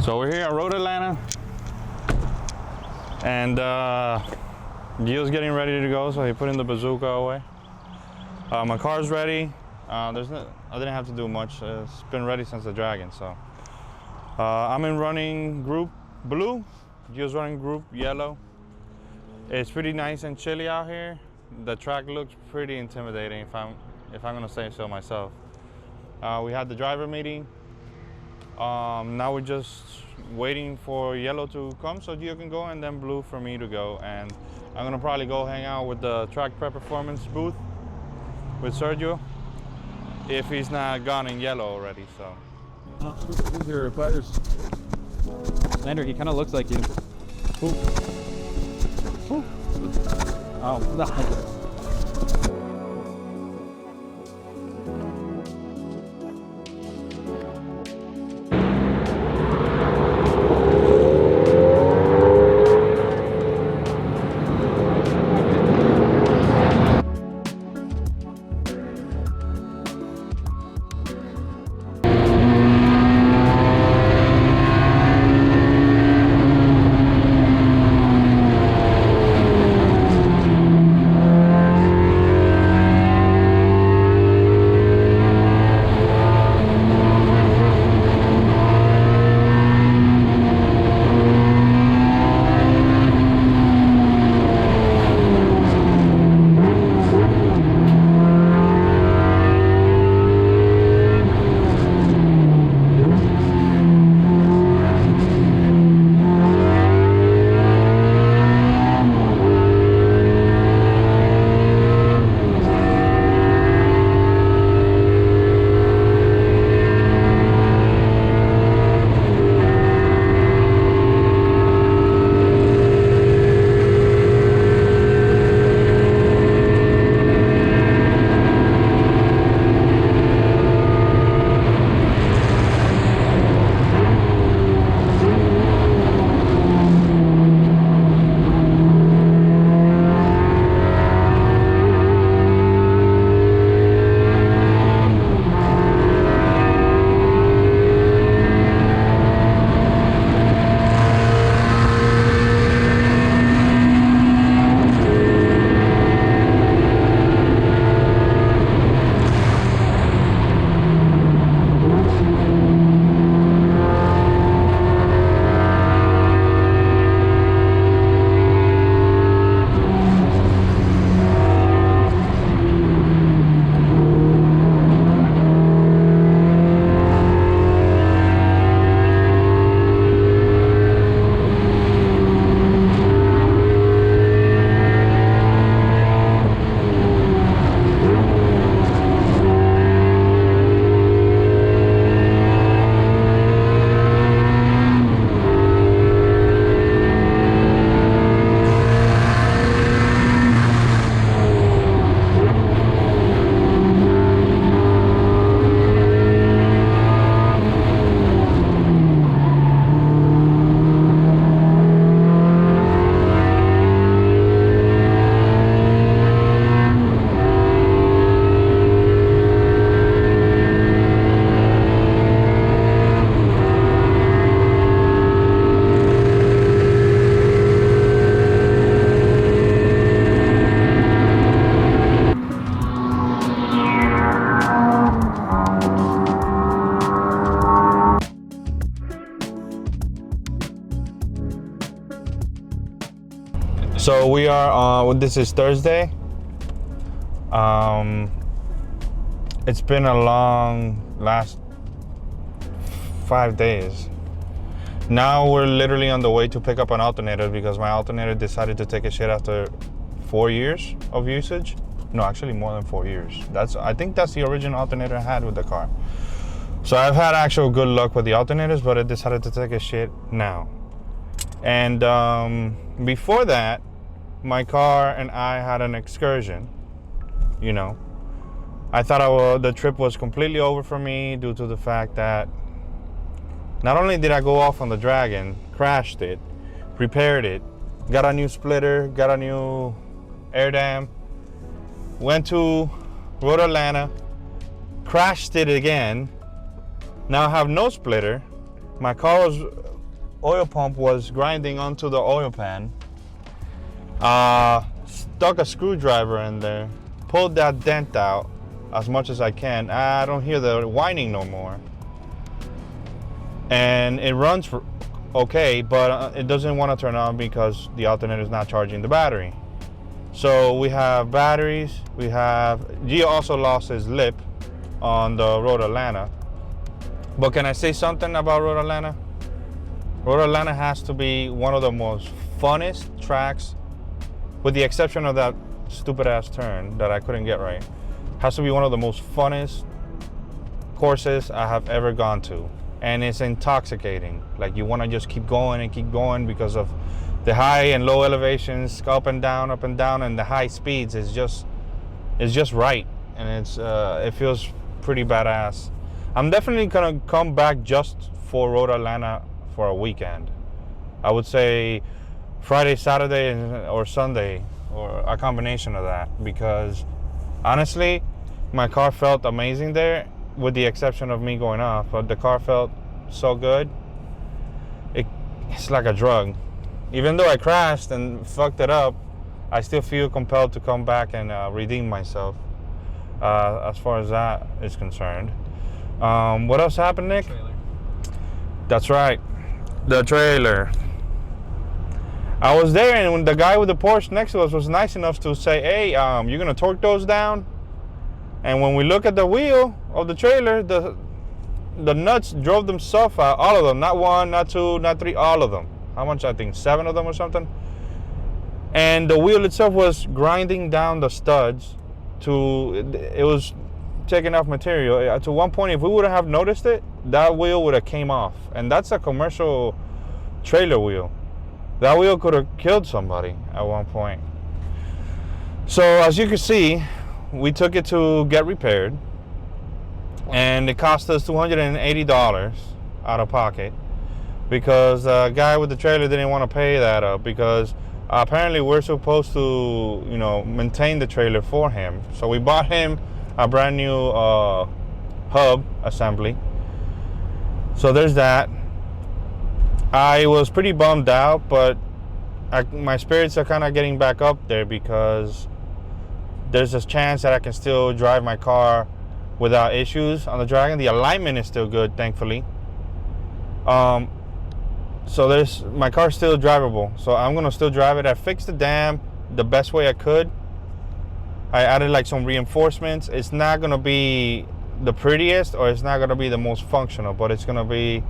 So we're here at Road Atlanta, and Gio's getting ready to go, so he put in the bazooka away. My car's ready. I didn't have to do much. It's been ready since the Dragon. So I'm in running group blue. Gio's running group yellow. It's pretty nice and chilly out here. The track looks pretty intimidating, if I'm gonna say so myself. We had the driver meeting. Now we're just waiting for yellow to come so Gio can go, and then blue for me to go. And I'm gonna probably go hang out with the track prep performance booth with Sergio if he's not gone in yellow already. So Who's your players? Lander, he kind of looks like you. Ooh. Ooh. Oh, no. So we are, this is Thursday. It's been a long last 5 days. Now we're literally on the way to pick up an alternator because my alternator decided to take a shit after 4 years of usage. No, actually more than 4 years. I think that's the original alternator I had with the car. So I've had actual good luck with the alternators, but it decided to take a shit now. And before that, my car and I had an excursion. You know, I thought the trip was completely over for me due to the fact that not only did I go off on the Dragon, crashed it, repaired it, got a new splitter, got a new air dam, went to Road Atlanta, crashed it again. Now I have no splitter. My car was oil pump was grinding onto the oil pan. Stuck a screwdriver in there, pulled that dent out as much as I can. I don't hear the whining no more. And it runs okay, but it doesn't want to turn on because the alternator is not charging the battery. So we have batteries, Gio also lost his lip on the Road Atlanta. But can I say something about Road Atlanta? Road Atlanta has to be one of the most funnest tracks, with the exception of that stupid ass turn that I couldn't get right. Has to be one of the most funnest courses I have ever gone to. And it's intoxicating. Like, you want to just keep going and keep going because of the high and low elevations, up and down, and the high speeds is just right. And it feels pretty badass. I'm definitely gonna come back just for Road Atlanta for a weekend. I would say Friday, Saturday, or Sunday, or a combination of that, because honestly, my car felt amazing there, with the exception of me going off. But the car felt so good. It's like a drug. Even though I crashed and fucked it up, I still feel compelled to come back and redeem myself as far as that is concerned. What else happened, Nick? Trailer. That's right, the trailer. I was there, and when the guy with the Porsche next to us was nice enough to say, hey, you're gonna torque those down? And when we look at the wheel of the trailer, the nuts drove themselves out, all of them, not one, not two, not three, all of them. How much? I think 7 of them or something. And the wheel itself was grinding down the studs it was taking off material. To one point, if we would have noticed it, that wheel would have came off. And that's a commercial trailer wheel. That wheel could have killed somebody at one point. So as you can see, we took it to get repaired, and it cost us $280 out of pocket, because the guy with the trailer didn't want to pay that up, because apparently we're supposed to, maintain the trailer for him. So we bought him a brand new hub assembly. So there's that. I was pretty bummed out, but my spirits are kind of getting back up there, because there's a chance that I can still drive my car without issues on the Dragon. The alignment is still good, thankfully. So my car's still drivable. So I'm gonna still drive it. I fixed the dam the best way I could. I added like some reinforcements. It's not gonna be the prettiest, or it's not gonna be the most functional, but it's gonna be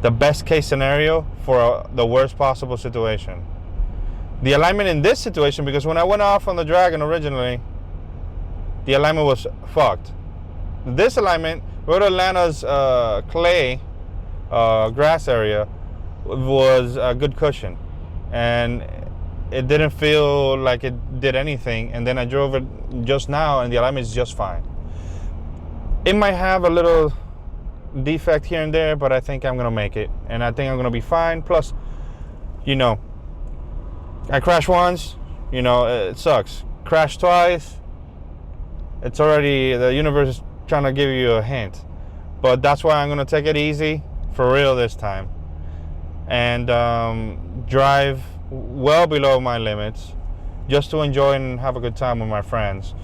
the best case scenario for the worst possible situation. The alignment in this situation, because when I went off on the Dragon originally, the alignment was fucked. This alignment, Road Atlanta's clay grass area, was a good cushion, and it didn't feel like it did anything. And then I drove it just now, and the alignment is just fine. It might have a little defect here and there, but I think I'm gonna make it, and I think I'm gonna be fine. Plus, I crashed once, it sucks. Crashed twice, it's already, the universe is trying to give you a hint. But that's why I'm gonna take it easy, for real this time, and drive well below my limits, just to enjoy and have a good time with my friends.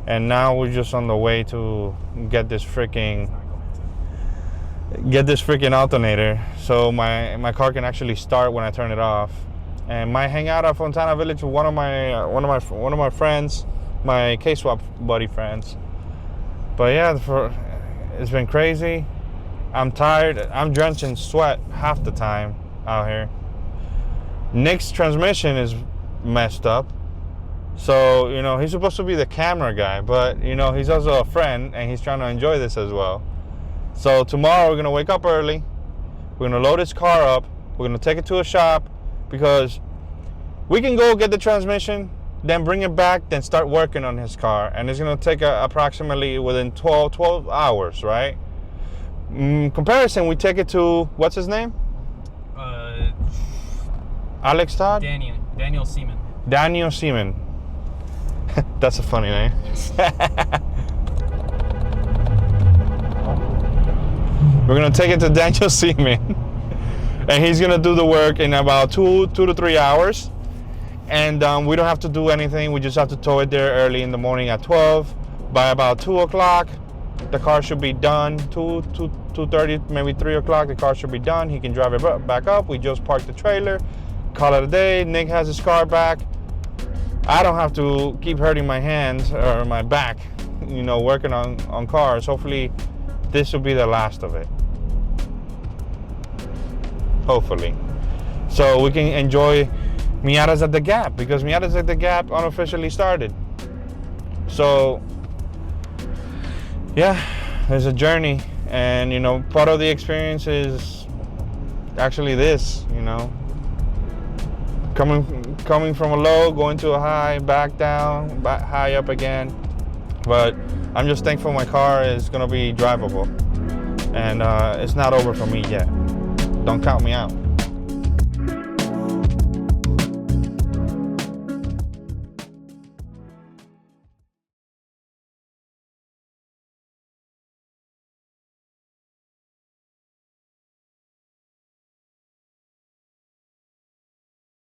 And now we're just on the way to get this freaking alternator, so my car can actually start when I turn it off. And might hang out at Fontana Village with one of my friends, my K-Swap buddy friends. But yeah, it's been crazy. I'm tired. I'm drenched in sweat half the time out here. Nick's transmission is messed up. So, he's supposed to be the camera guy, but, he's also a friend, and he's trying to enjoy this as well. So tomorrow we're going to wake up early. We're going to load his car up. We're going to take it to a shop, because we can go get the transmission, then bring it back, then start working on his car. And it's going to take approximately within 12 hours, right? Comparison, we take it to, what's his name? Alex Todd? Daniel Seaman. Daniel Seaman. That's a funny name. We're going to take it to Daniel Seaman. And he's gonna do the work in about 2 to 3 hours. And we don't have to do anything. We just have to tow it there early in the morning at 12. By about 2 o'clock, the car should be done. 2:30, maybe 3 o'clock, the car should be done. He can drive it back up. We just park the trailer, call it a day. Nick has his car back. I don't have to keep hurting my hands or my back, working on cars. Hopefully, this will be the last of it. Hopefully. So we can enjoy Miatas at the Gap, because Miatas at the Gap unofficially started. So yeah, there's a journey, and part of the experience is actually this, coming from a low, going to a high, back down, back high up again. But I'm just thankful my car is gonna be drivable, and it's not over for me yet. Don't count me out.